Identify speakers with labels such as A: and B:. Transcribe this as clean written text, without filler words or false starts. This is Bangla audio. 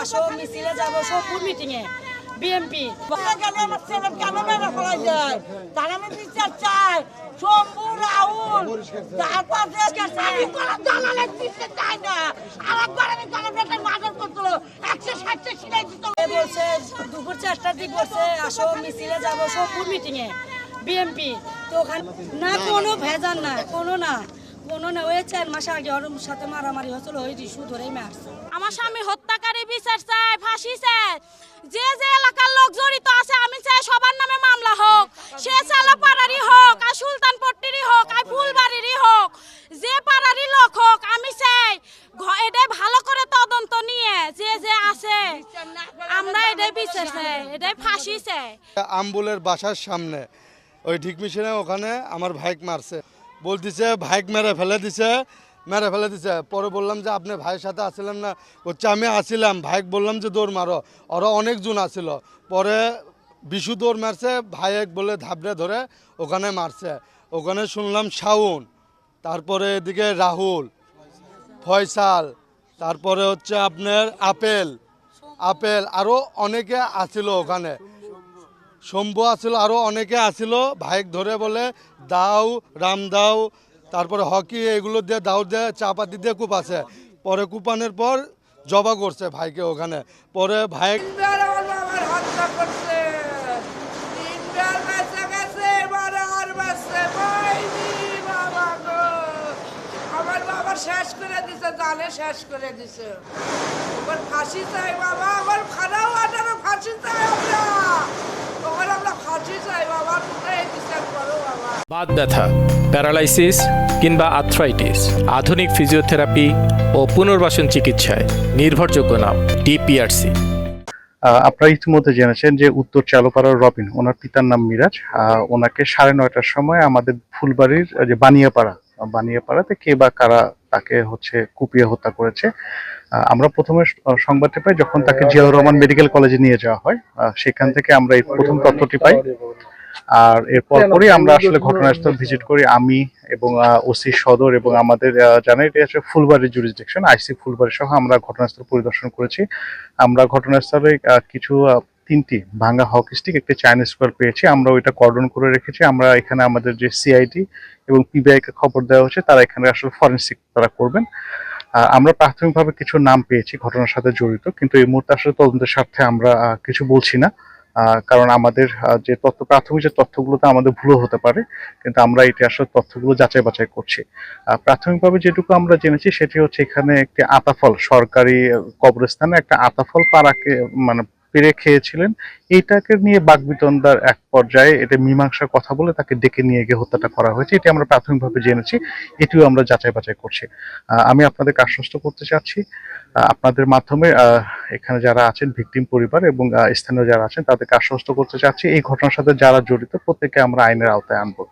A: আসো মিছিলে যাবো সবপুর মিটিং এ বিএমপি
B: তারা আমি বিচার চাই শম্ভু রাহুল তারপর দালালের দিতে চাই না আরেকবার আমি গণভোটের মাদক করছিল 160 সিলাই দিত
A: বলছে দুপুর 4টার দিক বলছে আসো মিছিলে যাবো সবপুর মিটিং এ বিএমপি তো ওখানে না কোনো ভেজাল না কোনো না ওই 4 মাস আগে ওর সাথে মারামারি হচ্ছিল ওই রিসু ধরেই মারছে।
C: আমার স্বামী হত্যাকারী বিচার চাই, ফাঁসি চাই। যে যে এলাকার লোক জড়িত আছে আমি চাই সবার নামে মামলা হোক, সে চালাপাড়ারই হোক আর সুলতানপট্টিরই হোক আর ফুলবাড়িরই হোক, যে পাড়ারই লোক হোক আমি চাই এটাই ভালো করে তদন্ত নিয়ে যে যে আছে আমরা এটাই বিচার চাই, এটাই ফাঁসি চাই।
D: আম্বুলের বাসার সামনে ওই ঠিক মিশনে ওখানে আমার ভাইক মারছে, বলতেছে ভাইক মেরে ফেলে দিছে। পরে বললাম যে আপনি ভাইয়ের সাথে আসছিলেন না, হচ্ছে আমি আসছিলাম। ভাইক বললাম যে দৌড় মারো, ওরা অনেকজন আসছিল। পরে বিশু দৌড় মারছে, ভাইক বলে ধাবড়ে ধরে ওখানে মারছে। ওখানে শুনলাম শাওন, তারপরে এদিকে রাহুল, ফয়সাল, তারপরে হচ্ছে আপনার আপেল আরও অনেকে আসছিল ওখানে, শম্ভু আসছিল, আরও অনেকে আসছিল। ভাইক ধরে বলে দাও রাম দাও, তারপরে হকি এগুলো দিয়ে দাও দিয়ে চাপাতি দিয়ে কূপ আছে। পরে কুপানের পর জবা করছে ভাইকে ওখানে। পরে ভাই
B: শেষ করে দিছে, জালে শেষ করে দিছে। ওর ফাঁসি চাই বাবা, আমার খারাপ আটারও ফাঁসি চাই আমরা ফাঁসি চাই বাবা, তোমরা এই বিচার করো বাবা।
E: বাত ব্যথা, প্যারালাইসিস কিংবা আর্থ্রাইটিস, আধুনিক ফিজিওথেরাপি ও পুনর্বাসন চিকিৎসায় নির্ভরযোগ্য নাম ডিপিআরসি।
F: আপনারা ইতিমধ্যে জেনেছেন যে উত্তর চালুপাড়ার রবিন, ওনার পিতার নাম মিরাজ। ওনাকে 9:30টার সময় আমাদের ফুলবাড়ির যে বানিয়াপাড়াতে কে বা কারা তাকে কুপিয়ে হত্যা করেছে। আমরা প্রথমে সংবাদটি পাই যখন তাকে জিয়াউর রহমান মেডিকেল কলেজে নিয়ে যাওয়া হয়, সেখান থেকে আমরা এই প্রথম তথ্যটি পাই। আর এরপর পরই আমরা আসলে ঘটনাস্থল ভিজিট করি, আমি এবং ওসি সদর এবং আমাদের জানাই এটা হচ্ছে ফুলবাড়ি জুরিসডিকশন, আইসি ফুলবাড়ি সহ আমরা ঘটনাস্থল পরিদর্শন করেছি। আমরা ঘটনাস্থলে কিছু 3টি ভাঙা হকি স্টিক, একটি চাইনিজ স্কোয়ার পেয়েছি। আমরা ওইটা কর্ডন করে রেখেছি। আমরা এখানে আমাদের যে সিআইডি এবং পিবিআই কে খবর দেওয়া হচ্ছে, তারা এখানে আসলে ফরেনসিক তারা করবেন। আমরা প্রাথমিকভাবে কিছু নাম পেয়েছি ঘটনার সাথে জড়িত, কিন্তু এই মুহূর্তে আসলে তদন্তের স্বার্থে আমরা কিছু বলছি না, কারণ আমাদের যে প্রাথমিক যে তথ্যগুলোতে আমাদের ভুলও হতে পারে, কিন্তু আমরা এটি আসলে তথ্যগুলো যাচাই বাছাই করছি। প্রাথমিকভাবে যেটুকু আমরা জেনেছি সেটি হচ্ছে এখানে একটি আতাফল, সরকারি কবরস্থানে একটা আতাফল পাড়াকে পেরে খেয়েছিলেন। এইটাকে নিয়ে বাকবিতন্ডার এক পর্যায়ে এটা মীমাংসার কথা বলে তাকে ডেকে নিয়ে গিয়ে হত্যাটা করা হয়েছে, এটি আমরা প্রাথমিকভাবে জেনেছি। এটিও আমরা যাচাই বাছাই করছি। আমি আপনাদেরকে আশ্বস্ত করতে চাচ্ছি, আপনাদের মাধ্যমে এখানে যারা আছেন ভিকটিম পরিবার এবং স্থানীয় যারা আছেন তাদেরকে আশ্বস্ত করতে চাচ্ছি, এই ঘটনার সাথে যারা জড়িত প্রত্যেককে আমরা আইনের আওতায় আনবো।